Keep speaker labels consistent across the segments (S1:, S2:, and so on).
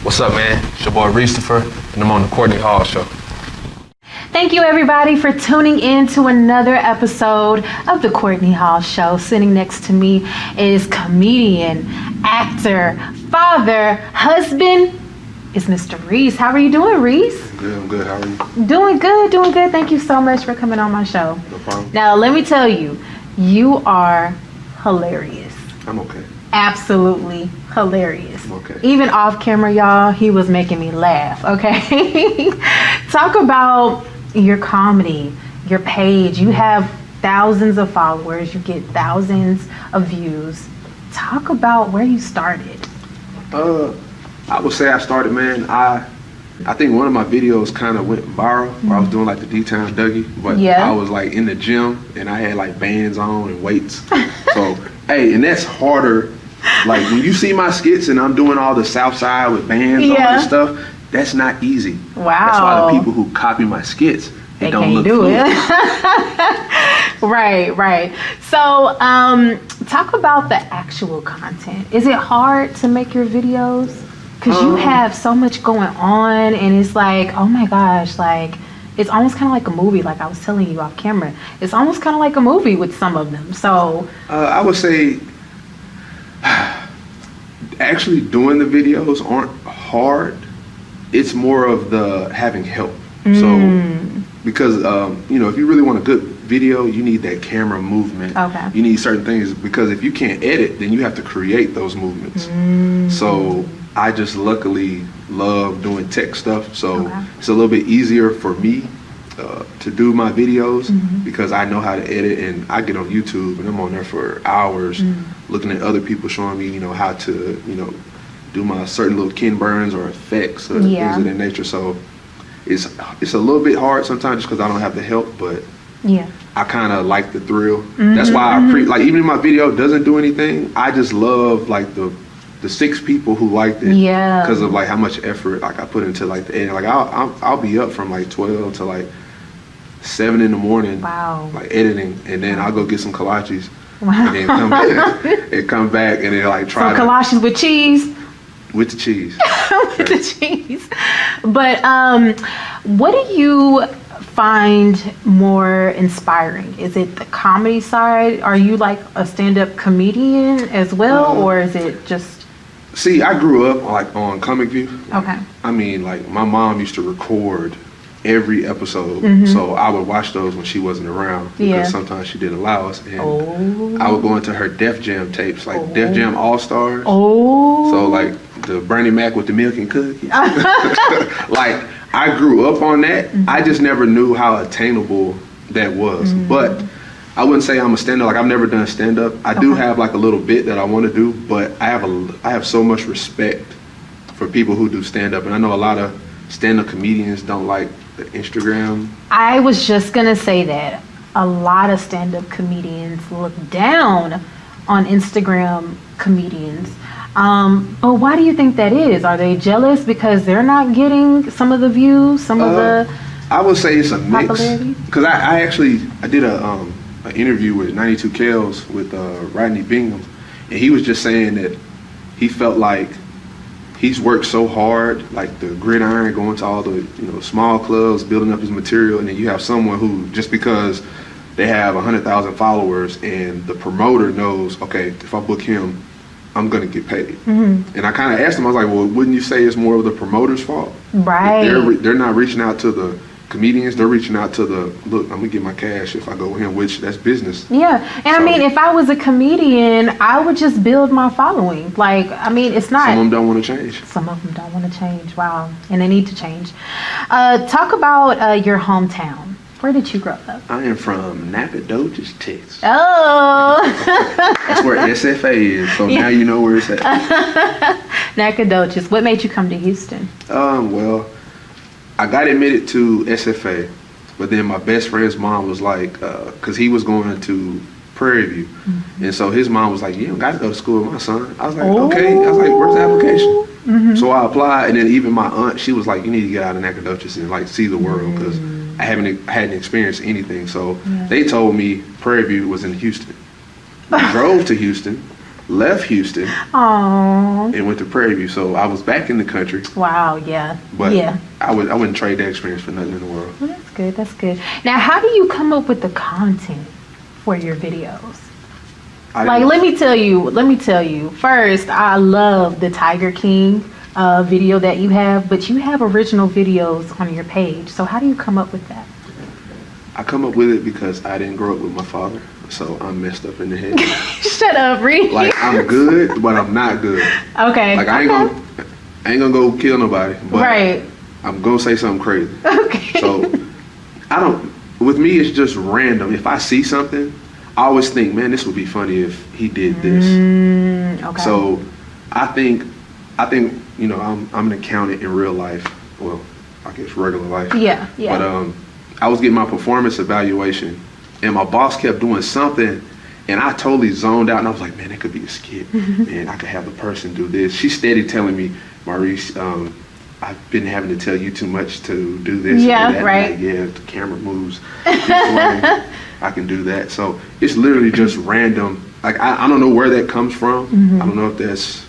S1: What's up, man? It's your boy Reese, and I'm on the Courtney Hall Show.
S2: Thank you, everybody, for tuning in to another episode of the Courtney Hall Show. Sitting next to me is comedian, actor, father, husband, is Mr. Reese. How are you doing, Reese?
S1: Good, I'm good. How are you?
S2: Doing good, doing good. Thank you so much for coming on my show.
S1: No problem.
S2: Now, let me tell you, you are hilarious.
S1: I'm okay.
S2: Absolutely hilarious.
S1: Okay.
S2: Even off camera, y'all, he was making me laugh, okay? Talk about your comedy, your page. You have thousands of followers. You get thousands of views. Talk about where you started.
S1: I would say I started, man, I think one of my videos kind of went viral where I was doing like the D-Town Dougie, but
S2: Yeah.
S1: I was like in the gym and I had like bands on and weights. So, hey, and that's harder. Like when you see my skits and I'm doing all the South Side with bands on
S2: Yeah.
S1: and stuff, that's not easy.
S2: Wow.
S1: That's why the people who copy my skits,
S2: They
S1: don't
S2: can't
S1: look
S2: do
S1: fluid.
S2: it. Right. So, talk about the actual content. Is it hard to make your videos? Because you have so much going on, and it's like, oh my gosh, like, it's almost kind of like a movie, like I was telling you off camera. It's almost kind of like a movie with some of them. So,
S1: I would say actually doing the videos aren't hard. It's more of the having help. So, because, if you really want a good video, you need that camera movement.
S2: Okay.
S1: You need certain things, because if you can't edit, then you have to create those movements. So I just luckily love doing tech stuff. So it's a little bit easier for me to do my videos because I know how to edit, and I get on YouTube and I'm on there for hours looking at other people showing me, how to, do my certain little Ken Burns or effects or things of that nature. So it's a little bit hard sometimes just because I don't have the help, but
S2: yeah.
S1: I kind of like the thrill. That's why like even if my video doesn't do anything, I just love like the 6 people who liked it.
S2: Yeah.
S1: Because of like how much effort like I put into like the editing. Like I'll be up from like 12 to like 7 in the morning.
S2: Wow.
S1: Like editing, and then I'll go get some kolaches.
S2: Wow.
S1: And then come back and then like try
S2: So kolaches with cheese.
S1: with the cheese.
S2: With the cheese. But what do you find more inspiring? Is it the comedy side? Are you like a stand-up comedian as well, or is it just...
S1: See, I grew up like on Comic View.
S2: Okay.
S1: I mean, like my mom used to record every episode, so I would watch those when she wasn't around because sometimes she didn't allow us, and I would go into her Def Jam tapes, like Def Jam All Stars. So like the Bernie Mac with the milk and cookies. Like I grew up on that. I just never knew how attainable that was. But I wouldn't say I'm a stand-up. Like I've never done stand-up. I do have like a little bit that I want to do, but I have so much respect for people who do stand-up, and I know a lot of stand-up comedians don't like the Instagram.
S2: I was just gonna say that a lot of stand-up comedians look down on Instagram comedians. But why do you think that is? Are they jealous because they're not getting some of the views, some of the
S1: I would say it's a mix.
S2: popularity?
S1: Because I did an interview with 92 Kales with Rodney Bingham, and he was just saying that he felt like he's worked so hard, like the gridiron, going to all the small clubs, building up his material, and then you have someone who, just because they have 100,000 followers and the promoter knows, okay, if I book him, I'm gonna get paid. And I kind of asked him, I was like, well, wouldn't you say it's more of the promoter's fault?
S2: Right.
S1: They're not reaching out to the comedians, they're reaching out to the, look, I'm gonna get my cash if I go with him, which that's business.
S2: Yeah, and
S1: So-
S2: I mean, if I was a comedian, I would just build my following. Like, I mean, it's not...
S1: Some of them don't want to change.
S2: Some of them don't want to change. Wow, and they need to change. Talk about your hometown. Where did you grow up?
S1: I am from Nacogdoches, Texas.
S2: Oh.
S1: That's where SFA is, so now you know where it's at.
S2: Nacogdoches. What made you come to Houston?
S1: Well, I got admitted to SFA, but then my best friend's mom was like, because he was going to Prairie View, and so his mom was like, you don't got to go to school with my son. I was like, okay. I was like, where's the application? So I applied, and then even my aunt, she was like, you need to get out of Nacogdoches and like see the world, because I hadn't experienced anything. So they told me Prairie View was in Houston. I drove to Houston, left Houston
S2: Aww.
S1: and went to Prairie View. So I was back in the country.
S2: Wow, yeah.
S1: But
S2: yeah.
S1: I wouldn't trade that experience for nothing in the world.
S2: Well, that's good. That's good. Now, how do you come up with the content for your videos? Let me tell you. First, I love the Tiger King video that you have, but you have original videos on your page. So how do you come up with that?
S1: I come up with it because I didn't grow up with my father, so I'm messed up in the head.
S2: Shut up, Reese.
S1: Like, I'm good, but I'm not good.
S2: Okay.
S1: Like, I ain't gonna go kill nobody, but
S2: right.
S1: I'm gonna say something crazy.
S2: Okay.
S1: So with me, it's just random. If I see something, I always think, man, this would be funny if he did this.
S2: Okay.
S1: So I think, you know, I'm an accountant in real life. Well, I guess regular life.
S2: Yeah, yeah.
S1: But I was getting my performance evaluation, and my boss kept doing something, and I totally zoned out, and I was like, man, that could be a skit. Man, I could have the person do this. She's steady telling me, Maurice, I've been having to tell you too much to do this.
S2: Yeah,
S1: and that.
S2: right.
S1: Like, yeah, if the camera moves this way, I can do that. So it's literally just random. Like, I don't know where that comes from. I don't know if that's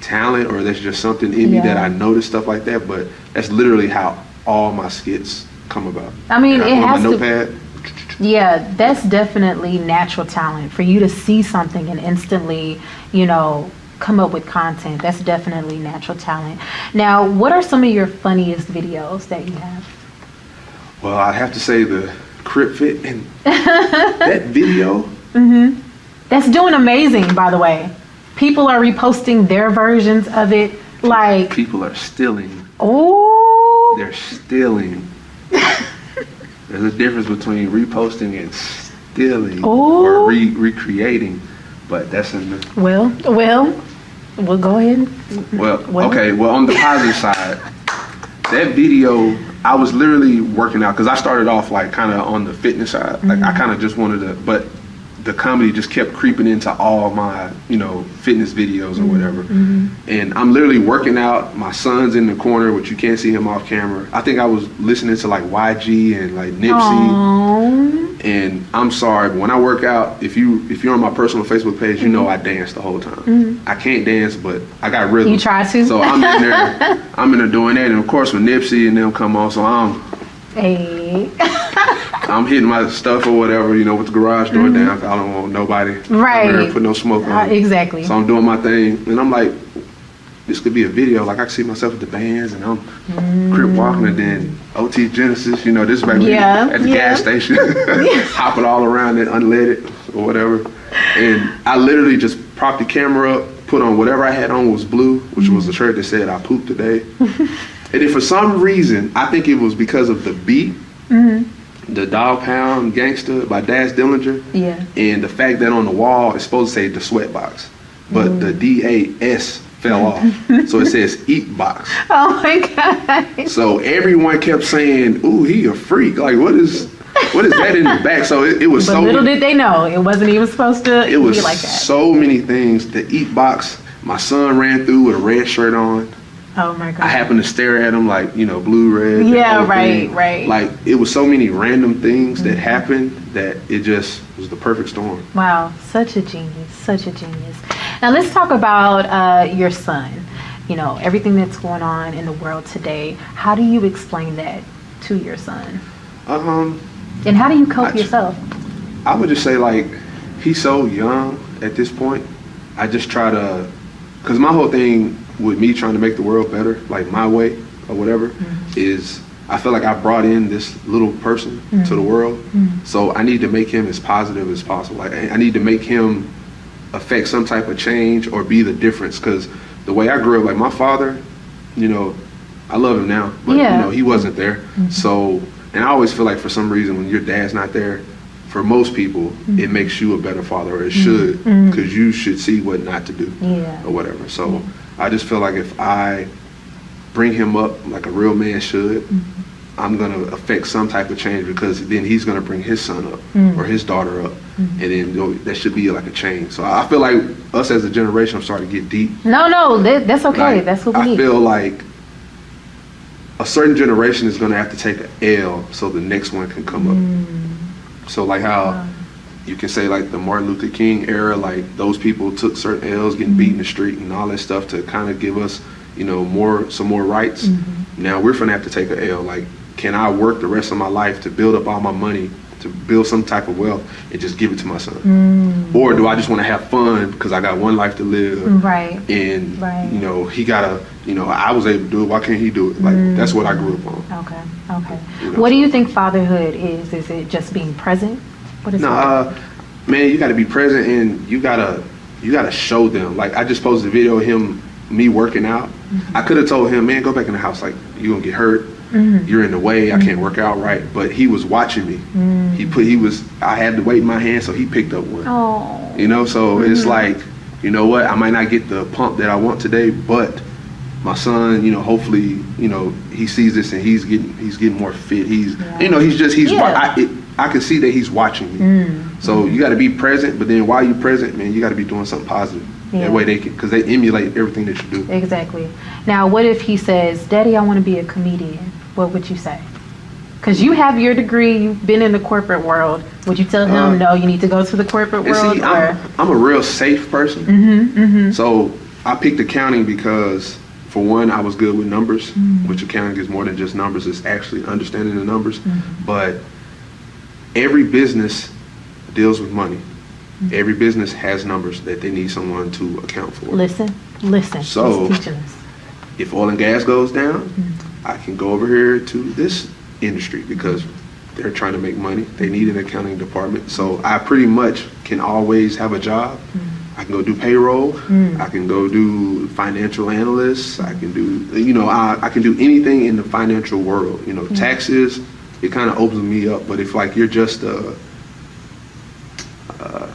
S1: talent or that's just something in me that I notice stuff like that, but that's literally how all my skits come about.
S2: I mean, it has
S1: to. Notepad.
S2: Yeah, that's definitely natural talent for you to see something and instantly, you know, come up with content. That's definitely natural talent. Now, what are some of your funniest videos that you have?
S1: Well, I have to say the Crip Fit and that video.
S2: That's doing amazing, by the way. People are reposting their versions of it. Like,
S1: people are stealing.
S2: Oh,
S1: They're stealing. There's a difference between reposting and stealing or recreating, but that's in the...
S2: Well, go ahead.
S1: Well, okay, well, on the positive side, that video, I was literally working out, because I started off like kind of on the fitness side. Like, I kind of just wanted to, but the comedy just kept creeping into all my, you know, fitness videos or whatever. And I'm literally working out. My son's in the corner, which you can't see him off camera. I think I was listening to like YG and like Nipsey.
S2: Aww.
S1: And I'm sorry, but when I work out, if you're on my personal Facebook page, you know I dance the whole time. I can't dance, but I got rhythm.
S2: You try to.
S1: So I'm in there doing that. And of course when Nipsey and them come on, so I'm hitting my stuff or whatever, you know, with the garage door down. I don't want nobody to put no smoke on.
S2: Exactly.
S1: So I'm doing my thing, and I'm like, this could be a video. Like, I can see myself at the bands, and I'm crip walking, and then OT Genesis, you know, this is back at the gas station, hopping all around it, unleaded or whatever. And I literally just propped the camera up, put on whatever I had on was blue, which was a shirt that said, I pooped today. And then for some reason, I think it was because of the beat, the Dog Pound Gangster by Daz Dillinger, and the fact that on the wall it's supposed to say the Sweatbox, but the DAS fell off, so it says Eat Box.
S2: Oh my God!
S1: So everyone kept saying, "Ooh, he a freak! Like, what is that in the back?" So it was.
S2: But little did they know, it wasn't even supposed to be like that.
S1: So many things. The Eat Box. My son ran through with a red shirt on.
S2: Oh my God.
S1: I happened to stare at him like, you know, blue, red.
S2: Yeah, right.
S1: Like, it was so many random things that happened that it just was the perfect storm.
S2: Wow, such a genius. Now let's talk about your son. You know, everything that's going on in the world today. How do you explain that to your son? And how do you cope yourself?
S1: I would just say, like, he's so young at this point. I just try to, because my whole thing with me trying to make the world better, like my way or whatever, is I feel like I brought in this little person to the world. So I need to make him as positive as possible. Like, I need to make him affect some type of change or be the difference. Because the way I grew up, like my father, you know, I love him now, but you know, he wasn't there. So, and I always feel like for some reason when your dad's not there, for most people, it makes you a better father, or it should, because you should see what not to do or whatever. So I just feel like if I bring him up like a real man should, I'm going to affect some type of change, because then he's going to bring his son up or his daughter up, and then that should be like a change. So I feel like us as a generation, I'm starting to get deep.
S2: No, that's okay. Like, that's what we need.
S1: I feel like a certain generation is going to have to take an L so the next one can come up. So like how you can say like the Martin Luther King era, like those people took certain L's, getting beat in the street and all that stuff to kind of give us, you know, some more rights. Now we're gonna have to take a L. Like, can I work the rest of my life to build up all my money, to build some type of wealth and just give it to my son? Or do I just want to have fun because I got one life to live?
S2: Right.
S1: And, you know, he gotta, you know, I was able to do it. Why can't he do it? Like, that's what I grew up on.
S2: Okay. Okay.
S1: You know,
S2: what do you think fatherhood is? Is it just being present? What is
S1: man, you got to be present, and you gotta show them. Like, I just posted a video of me working out. I could have told him, man, go back in the house. Like, you gonna get hurt. You're in the way. I can't work out right. But he was watching me. I had the weight in my hand, so he picked up one.
S2: Oh.
S1: You know, so it's like, you know what? I might not get the pump that I want today, but my son, you know, hopefully, you know, he sees this and he's getting more fit. He's, you know, I can see that he's watching me. So you got to be present, but then while you're present, man, you got to be doing something positive. That way because they emulate everything that you do.
S2: Exactly. Now, what if he says, Daddy, I want to be a comedian? What would you say? Because you have your degree, you've been in the corporate world. Would you tell him, no, you need to go to the corporate world?
S1: See, I'm a real safe person. So I picked accounting because, for one, I was good with numbers, which accounting is more than just numbers. It's actually understanding the numbers. But every business deals with money. Every business has numbers that they need someone to account for.
S2: Listen.
S1: So
S2: he's teaching us.
S1: If oil and gas goes down, I can go over here to this industry because they're trying to make money. They need an accounting department. So I pretty much can always have a job. I can go do payroll. I can go do financial analysts. I can do, you know, I can do anything in the financial world. You know, taxes, it kind of opens me up. But if like you're just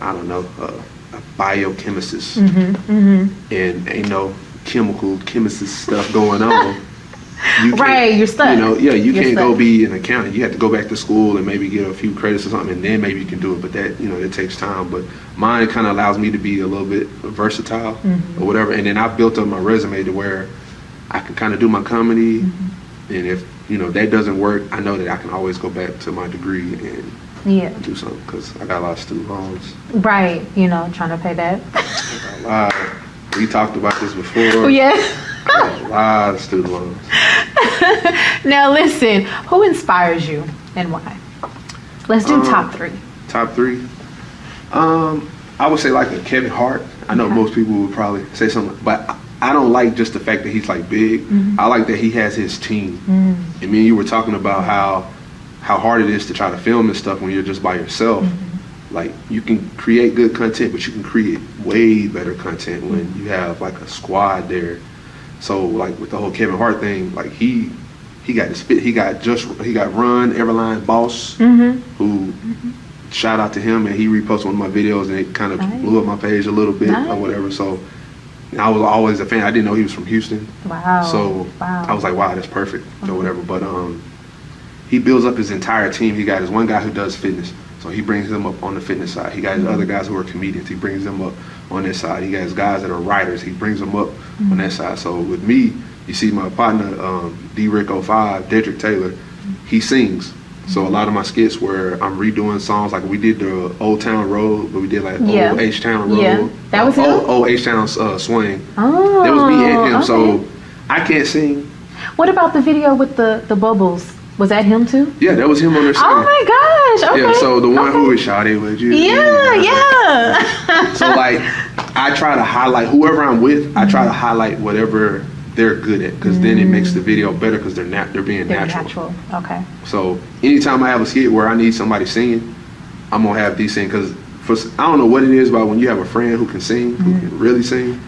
S1: I don't know, a biochemist and ain't no chemist stuff going on.
S2: You're stuck.
S1: You know, you can't go be an accountant. You have to go back to school and maybe get a few credits or something, and then maybe you can do it. But that, you know, it takes time. But mine kind of allows me to be a little bit versatile or whatever. And then I built up my resume to where I can kind of do my comedy. And if, you know, that doesn't work, I know that I can always go back to my degrry and do something, because I got a lot of student loans.
S2: Right, you know, trying to pay that.
S1: I got a lot. We talked about this before.
S2: Yeah.
S1: I got a lot of student loans.
S2: Now listen, who inspires you and why? Let's do top three.
S1: Top three? I would say like a Kevin Hart. I know most people would probably say something, but I don't like just the fact that he's like big. I like that he has his team. And me and you were talking about how hard it is to try to film this stuff when you're just by yourself. Like, you can create good content, but you can create way better content when you have like a squad there. So like with the whole Kevin Hart thing, like he got to spit. He got Run Everline Boss, who shout out to him, and he reposted one of my videos, and it kind of blew up my page a little bit or whatever. So I was always a fan. I didn't know he was from Houston. So I was like, wow, that's perfect or whatever. But he builds up his entire team. He got his one guy who does fitness, so he brings them up on the fitness side. He got his other guys who are comedians. He brings them up on that side. He got his guys that are writers. He brings them up on that side. So with me, you see my partner, D-Rick05, Dedrick Taylor, he sings. So a lot of my skits where I'm redoing songs, like we did the Old Town Road, but we did like Old H-Town Road.
S2: Yeah, that was him?
S1: Old H-Town Swing.
S2: Oh,
S1: that was me and him. Okay. So I can't sing.
S2: What about the video with the bubbles? Was that him too?
S1: Yeah, that was him on there singing.
S2: Oh my gosh, okay.
S1: Yeah, so the one who is shawty with you.
S2: Yeah.
S1: So like, I try to highlight, whoever I'm with, I try to highlight whatever they're good at, because then it makes the video better, because they're being natural.
S2: Okay.
S1: So anytime I have a skit where I need somebody singing, I'm gonna have these sing, because I don't know what it is about when you have a friend who can sing, who can really sing.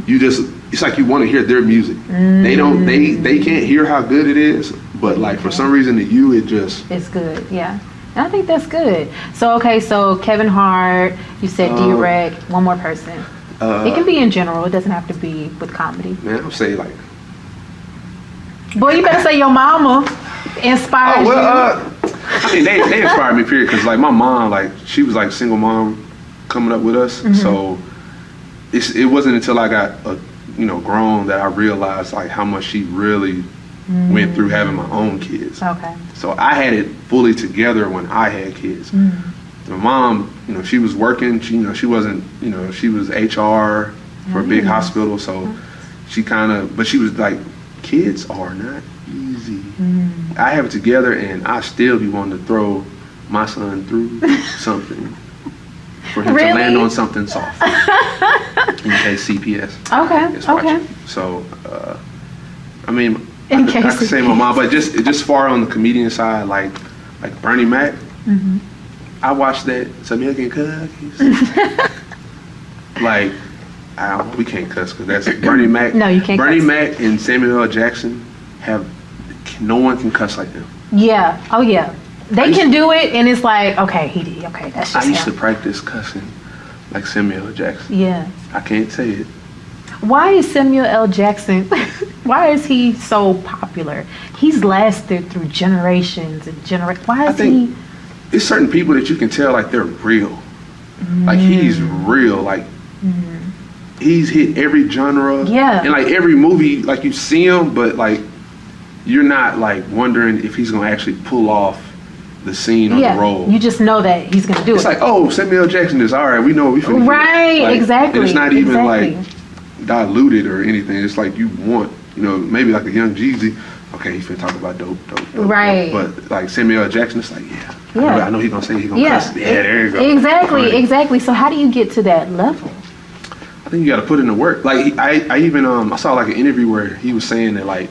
S1: You just, it's like you want to hear their music. They can't hear how good it is, but like for some reason to you, it's good.
S2: Yeah. And I think that's good. So so Kevin Hart, you said D-Rec, one more person. It can be in general. It doesn't have to be with comedy.
S1: Man, I'll say like,
S2: boy, you better say your mama inspires you.
S1: I mean, they inspired me, period. Because like my mom, like she was like a single mom coming up with us. So it wasn't until I got grown that I realized like how much she really went through having my own kids. Okay. So I had it fully together when I had kids. My mom, she was working. She wasn't, she was HR for a big hospital, so she but she was like, kids are not easy. I have it together, and I still be wanting to throw my son through something for him to land on something soft. In case CPS.
S2: Okay.
S1: So, I mean, I can say my mom, but just far on the comedian side, like Bernie Mac. I watched that some milk and cookies. Like, we can't cuss because that's Bernie Mac.
S2: No, you can't.
S1: Bernie
S2: cuss.
S1: Mac and Samuel L. Jackson no one can cuss like them.
S2: Yeah. Oh yeah. They can do it, and it's like, okay, that's just
S1: I used
S2: him.
S1: to practice cussing like Samuel L. Jackson.
S2: Yeah.
S1: I can't say it.
S2: Why is Samuel L. Jackson, why is he so popular? He's lasted through generations and why is he?
S1: It's certain people that you can tell like they're real. Like he's real. Like he's hit every genre.
S2: Yeah.
S1: And like every movie, like you see him, but like you're not like wondering if he's gonna actually pull off the scene or the role.
S2: You just know that he's gonna do it.
S1: It's like, oh, Samuel L. Jackson is all right. We know we finna
S2: right,
S1: like,
S2: exactly.
S1: And it's not even like diluted or anything. It's like you want, maybe like a young Jeezy. Okay, he's finna talk about dope.
S2: Right.
S1: But like Samuel L. Jackson, it's like, I know he's gonna say he's gonna cuss. Yeah, there you go.
S2: Exactly. So how do you get to that level?
S1: I think you got to put in the work. Like I even I saw like an interview where he was saying that like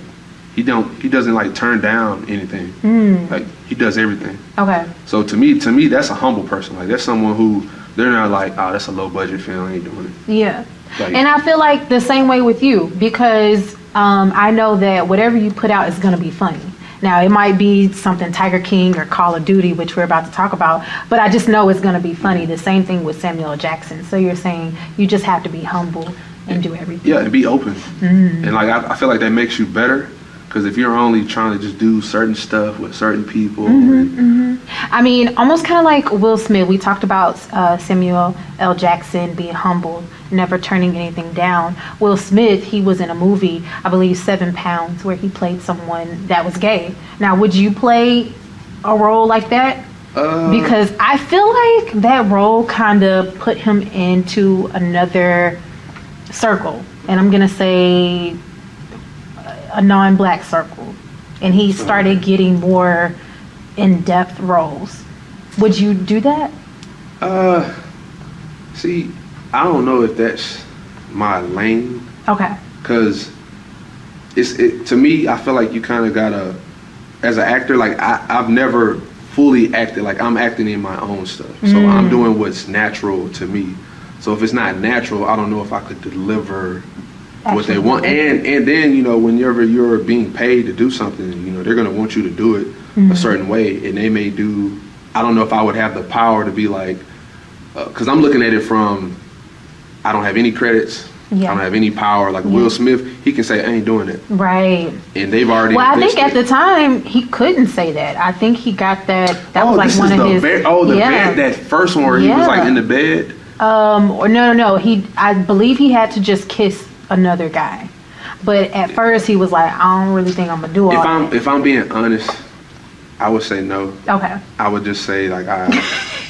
S1: he doesn't like turn down anything. Like he does everything.
S2: Okay.
S1: So to me that's a humble person. Like that's someone who they're not like, oh, that's a low budget film, I ain't doing it.
S2: Yeah.
S1: Like,
S2: and I feel like the same way with you, because I know that whatever you put out is going to be funny. Now, it might be something Tiger King or Call of Duty, which we're about to talk about, but I just know it's going to be funny. The same thing with Samuel L. Jackson. So you're saying you just have to be humble and do everything.
S1: Yeah, and be open. And like I feel like that makes you better, because if you're only trying to just do certain stuff with certain people.
S2: I mean, almost kind of like Will Smith. We talked about Samuel L. Jackson being humble, never turning anything down. Will Smith, he was in a movie, I believe 7 Pounds, where he played someone that was gay. Now, would you play a role like that? Because I feel like that role kind of put him into another circle. And I'm going to say a non-black circle. And he started getting more in-depth roles. Would you do that?
S1: See, I don't know if that's my lane.
S2: Okay.
S1: Because to me, I feel like you kind of gotta, as an actor, like I've never fully acted. Like I'm acting in my own stuff. So I'm doing what's natural to me. So if it's not natural, I don't know if I could deliver what they want. And then, whenever you're being paid to do something, they're gonna want you to do it a certain way, and they may do. I don't know if I would have the power to be like, because I'm looking at it from, I don't have any credits. Yeah. I don't have any power. Like Will Smith, he can say, I ain't doing it.
S2: Right.
S1: And they've already.
S2: Well, I think at the time he couldn't say that. I think he got that. That was like one of his.
S1: Bed, that first one where he was like in the bed.
S2: Or no. I believe he had to just kiss another guy. But at first he was like, I don't really think I'm gonna do all that.
S1: If I'm being honest, I would say no.
S2: Okay.
S1: I would just say like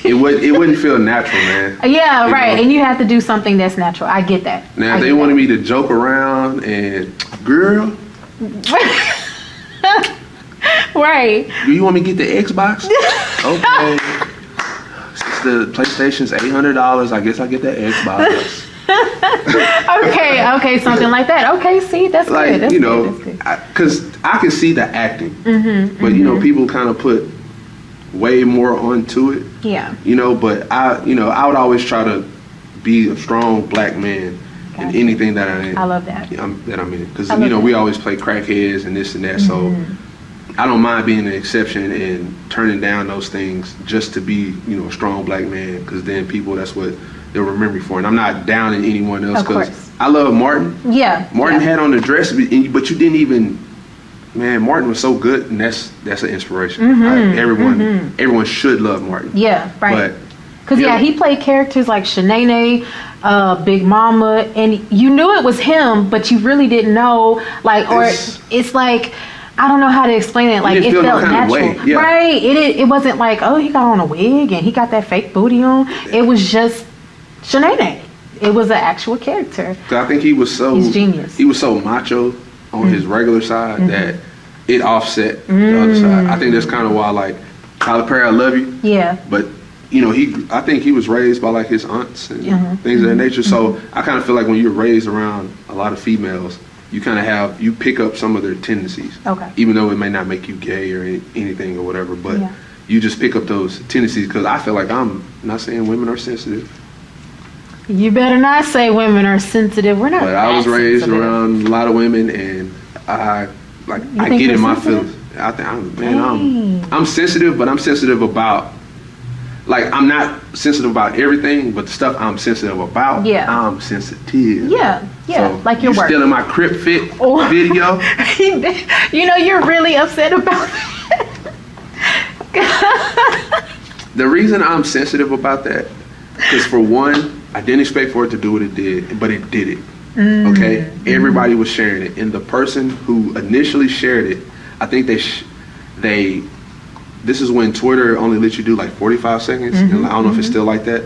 S1: it wouldn't feel natural, man.
S2: Yeah, right. And you have to do something that's natural. I get that.
S1: Now if they wanted me to joke around and girl.
S2: Right.
S1: Do you want me to get the Xbox? Okay. Since the PlayStation's $800, I guess I get the Xbox.
S2: okay, something like that. Okay, see, that's
S1: like,
S2: good.
S1: Because I can see the acting, but people kind of put way more onto it.
S2: Yeah.
S1: But I would always try to be a strong black man in anything that I am.
S2: I love that.
S1: That I'm in, because we always play crackheads and this and that, so I don't mind being an exception and turning down those things just to be a strong black man, because then people, that's what they'll remember me for. And I'm not down in anyone else, because I love Martin.
S2: Yeah.
S1: Martin had on the dress, but you didn't even. Man, Martin was so good, and that's an inspiration. Everyone should love Martin. Yeah, right.
S2: Because he played characters like Shanae, Big Mama, and you knew it was him, but you really didn't know. Like, or it's like I don't know how to explain it. Like, it
S1: feel
S2: felt
S1: no kind of
S2: natural.
S1: way. Yeah.
S2: Right. It wasn't like, oh, he got on a wig and he got that fake booty on. It was just Shanae. It was an actual character.
S1: I think he's
S2: genius.
S1: He was so macho on his regular side that it offset the other side. I think that's kind of why, like, Tyler Perry, I love you.
S2: Yeah.
S1: But, you know, I think he was raised by, like, his aunts and things of that nature. So I kind of feel like when you're raised around a lot of females, you kind of you pick up some of their tendencies.
S2: Okay.
S1: Even though it may not make you gay or anything or whatever, but you just pick up those tendencies, because I feel like, I'm not saying women are sensitive.
S2: You better not say women are sensitive. We're not.
S1: But I was raised around a lot of women, and I get in my feelings. I think I'm sensitive, but I'm sensitive about, like, I'm not sensitive about everything, but the stuff I'm sensitive about, I'm sensitive.
S2: Yeah. So like your work.
S1: Still in my Crip Fit video.
S2: You know, you're really upset about that.
S1: The reason I'm sensitive about that, because for one, I didn't expect for it to do what it did, but it did it. Okay? Everybody was sharing it. And the person who initially shared it, I think this is when Twitter only lets you do like 45 seconds. And I don't know if it's still like that.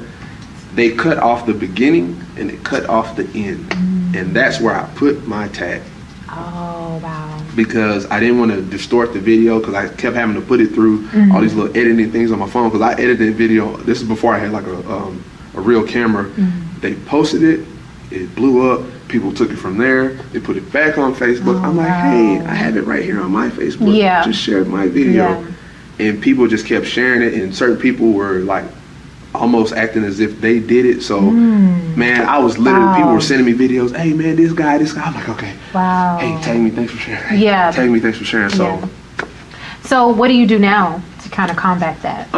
S1: They cut off the beginning and they cut off the end. And that's where I put my tag.
S2: Oh, wow.
S1: Because I didn't want to distort the video, because I kept having to put it through all these little editing things on my phone, because I edited video. This is before I had like a real camera. They posted it, it blew up, people took it from there, they put it back on Facebook. I'm like, hey, I have it right here on my Facebook. Just shared my video. And people just kept sharing it, and certain people were like almost acting as if they did it. So man, I was literally, people were sending me videos, hey man, this guy. I'm like, okay.
S2: Wow.
S1: Hey, tag me, thanks for sharing. Hey, tag me, thanks for sharing.
S2: So what do you do now to kind of combat that?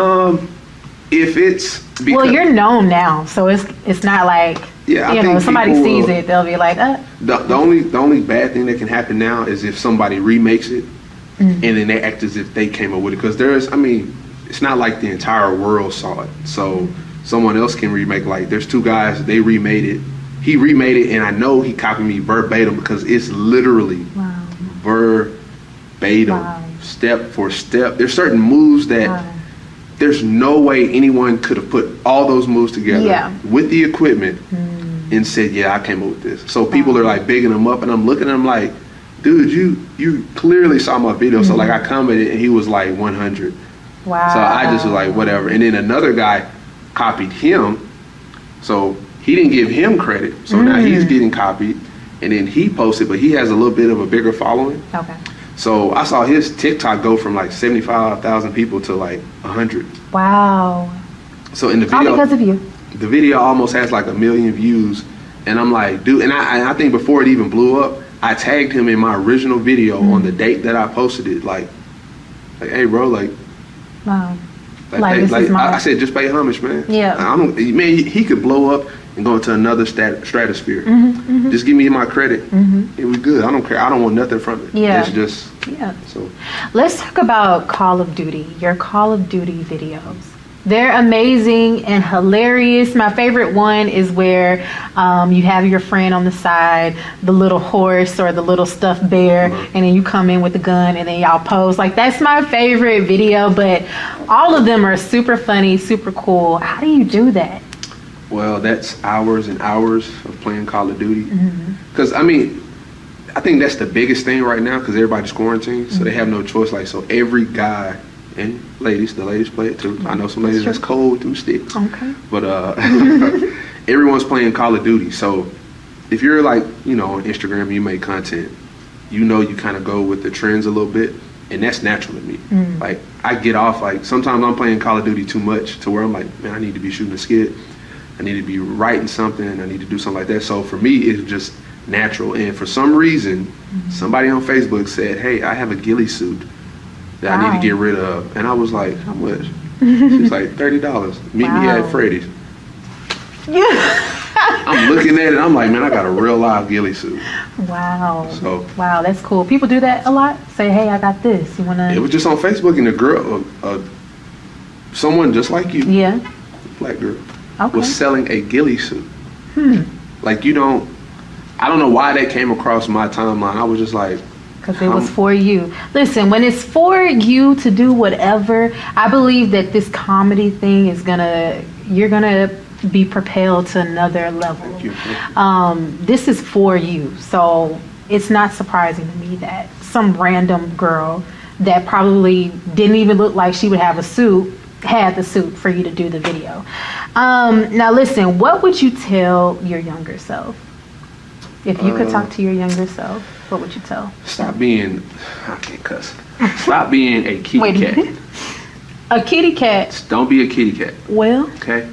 S1: If it's
S2: well, you're known now, so it's not like you know, if somebody sees it, they'll be like,
S1: The only bad thing that can happen now is if somebody remakes it and then they act as if they came up with it, because it's not like the entire world saw it, so someone else can remake. Like, there's two guys, they remade it. He remade it, and I know he copied me verbatim, because it's literally verbatim, step for step. There's certain moves that there's no way anyone could have put all those moves together with the equipment and said, I came up with this. So people are like bigging him up, and I'm looking at him like, dude, you clearly saw my video. So like, I commented, and he was like 100.
S2: Wow.
S1: So I just was like, whatever. And then another guy copied him, so he didn't give him credit. So now he's getting copied, and then he posted, but he has a little bit of a bigger following.
S2: Okay.
S1: So I saw his TikTok go from like 75,000 people to like 100.
S2: Wow.
S1: So in the video,
S2: all because of you.
S1: The video almost has like 1 million views, and I'm like, dude. And I think before it even blew up, I tagged him in my original video on the date that I posted it. Like, hey, bro, like.
S2: Wow.
S1: I said, just pay homage, man.
S2: Yeah.
S1: Man, he could blow up and go into another stratosphere. Just give me my credit. It was good. I don't care. I don't want nothing from it. It's just. So.
S2: Let's talk about Call of Duty. Your Call of Duty videos. They're amazing and hilarious. My favorite one is where you have your friend on the side, the little horse or the little stuffed bear, and then you come in with the gun and then y'all pose. Like, that's my favorite video, but all of them are super funny, super cool. How do you do that?
S1: Well, that's hours and hours of playing Call of Duty. Because, I think that's the biggest thing right now, because everybody's quarantined, so they have no choice. Like, so every guy, and ladies, the ladies play it too. I know some ladies that's cold with them sticks. Okay. But everyone's playing Call of Duty. So if you're like, on Instagram, you make content, you kind of go with the trends a little bit, and that's natural to me. Like, I get off, like, sometimes I'm playing Call of Duty too much to where I'm like, man, I need to be shooting a skit. I need to be writing something. I need to do something like that. So for me, it's just natural. And for some reason, somebody on Facebook said, hey, I have a ghillie suit that I need to get rid of. And I was like, how much? She's like, $30. Meet me at Freddy's. I'm looking at it, I'm like, man, I got a real live ghillie suit.
S2: Wow. Wow, that's cool. People do that a lot? Say, hey, I got this. You wanna?
S1: It was just on Facebook, and a girl, someone just like you, black girl, was selling a ghillie suit. Like, I don't know why that came across my timeline. I was just like,
S2: Because it was for you. Listen, when it's for you to do whatever, I believe that this comedy thing is you're gonna be propelled to another level. This is for you. So it's not surprising to me that some random girl that probably didn't even look like she would have a suit had the suit for you to do the video. Now listen, what would you tell your younger self? If you could talk to your younger self, what would you tell?
S1: Stop being, I can't cuss. Stop being a kitty cat.
S2: A kitty cat?
S1: Don't be a kitty cat.
S2: Well.
S1: Okay?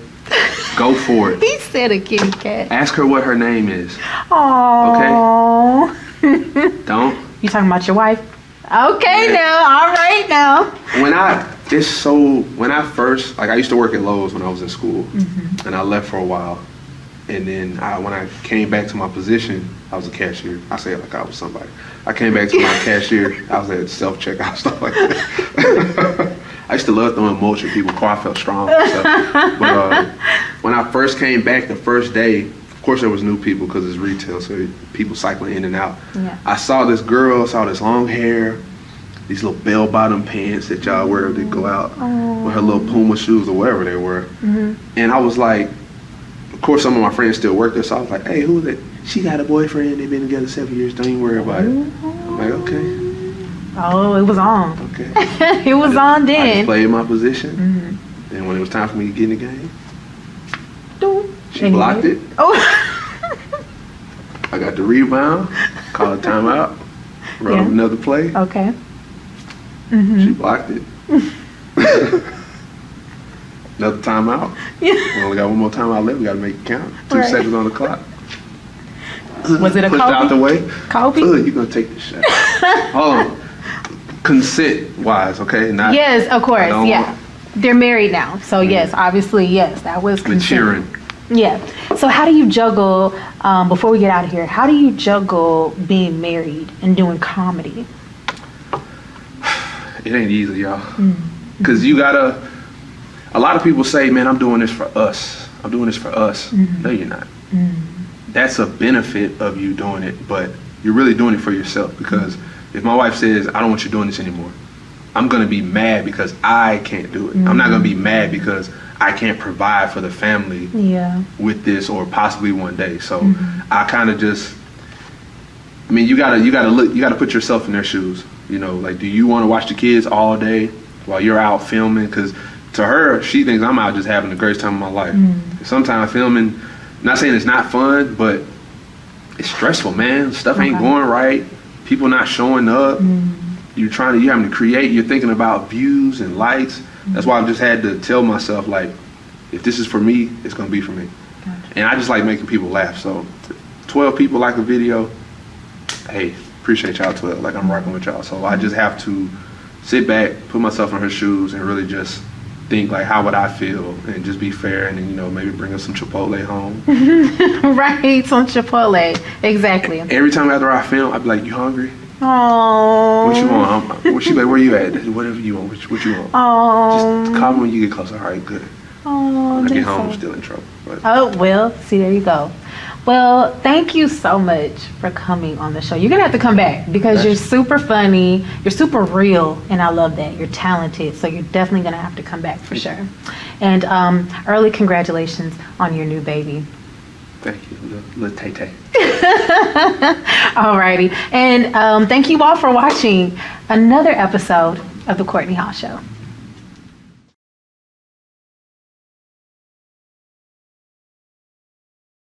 S1: Go for it.
S2: He said a kitty cat.
S1: Ask her what her name is.
S2: Aww.
S1: Okay? Don't.
S2: You talking about your wife? Okay, now. All right, now.
S1: When I first, like I used to work at Lowe's when I was in school, and I left for a while. And then when I came back to my position, I was a cashier. I say it like I was somebody. I came back to my cashier. I was at self-checkout, stuff like that. I used to love throwing mulch at people's car. I felt strong and stuff. But when I first came back the first day, of course there was new people because it's retail, so people cycling in and out. Yeah. I saw this girl, saw this long hair, these little bell-bottom pants that y'all wear to go out, with her little Puma shoes or whatever they were. And I was like, of course, some of my friends still work there, so I was like, hey, who is it? She got a boyfriend. They've been together 7 years. Don't even worry about it. I'm like, okay.
S2: Oh, it was on.
S1: Okay.
S2: It was on then.
S1: I just played my position. And when it was time for me to get in the game, she blocked it.
S2: Oh.
S1: I got the rebound, called a timeout, run up another play.
S2: Okay.
S1: She blocked it. Another timeout. We only got one more timeout left. We got to make it count. 2 seconds on the clock.
S2: Was it a
S1: Pushed
S2: Kobe?
S1: out the way.
S2: Kobe?
S1: You're going to take this shot. Hold on. Consent-wise, okay? Not,
S2: yes, of course. Yeah. They're married now. So, yes, obviously, yes, that was consent.
S1: Maturing.
S2: Yeah. So how do you juggle, before we get out of here, how do you juggle being married and doing comedy?
S1: It ain't easy, y'all. Because you got to... A lot of people say, man, I'm doing this for us. I'm doing this for us. No, you're not. That's a benefit of you doing it, but you're really doing it for yourself. Because if my wife says, I don't want you doing this anymore, I'm going to be mad because I can't do it. I'm not going to be mad because I can't provide for the family with this or possibly one day. So I kind of just, I mean, you gotta put yourself in their shoes. You know, like, do you want to watch the kids all day while you're out filming? Because to her, she thinks I'm out just having the greatest time of my life. Sometimes filming, not saying it's not fun, but it's stressful, man. Stuff ain't going right. People not showing up. You're having to create. You're thinking about views and likes. That's why I've just had to tell myself, like, if this is for me, it's gonna be for me. And I just like making people laugh. So 12 people like a video, hey, appreciate y'all 12. Like, I'm rocking with y'all. So I just have to sit back, put myself in her shoes, and really just think, like, how would I feel, and just be fair, and then, you know, maybe bring us some Chipotle home.
S2: Right, some Chipotle. Exactly.
S1: Every time after I film, I'd be like, you hungry?
S2: Oh.
S1: What you want? She's like, where you at? Whatever you want. What you want?
S2: Oh.
S1: Just call me when you get closer. All right, good.
S2: Oh.
S1: When I get home, I'm still in trouble. But.
S2: Oh, well, see, there you go. Well, thank you so much for coming on the show. You're going to have to come back because you're super funny. You're super real, and I love that. You're talented, so you're definitely going to have to come back for sure. And early congratulations on your new baby.
S1: Thank you, little Tay-Tay.
S2: Alrighty. And thank you all for watching another episode of The Courtney Hall Show.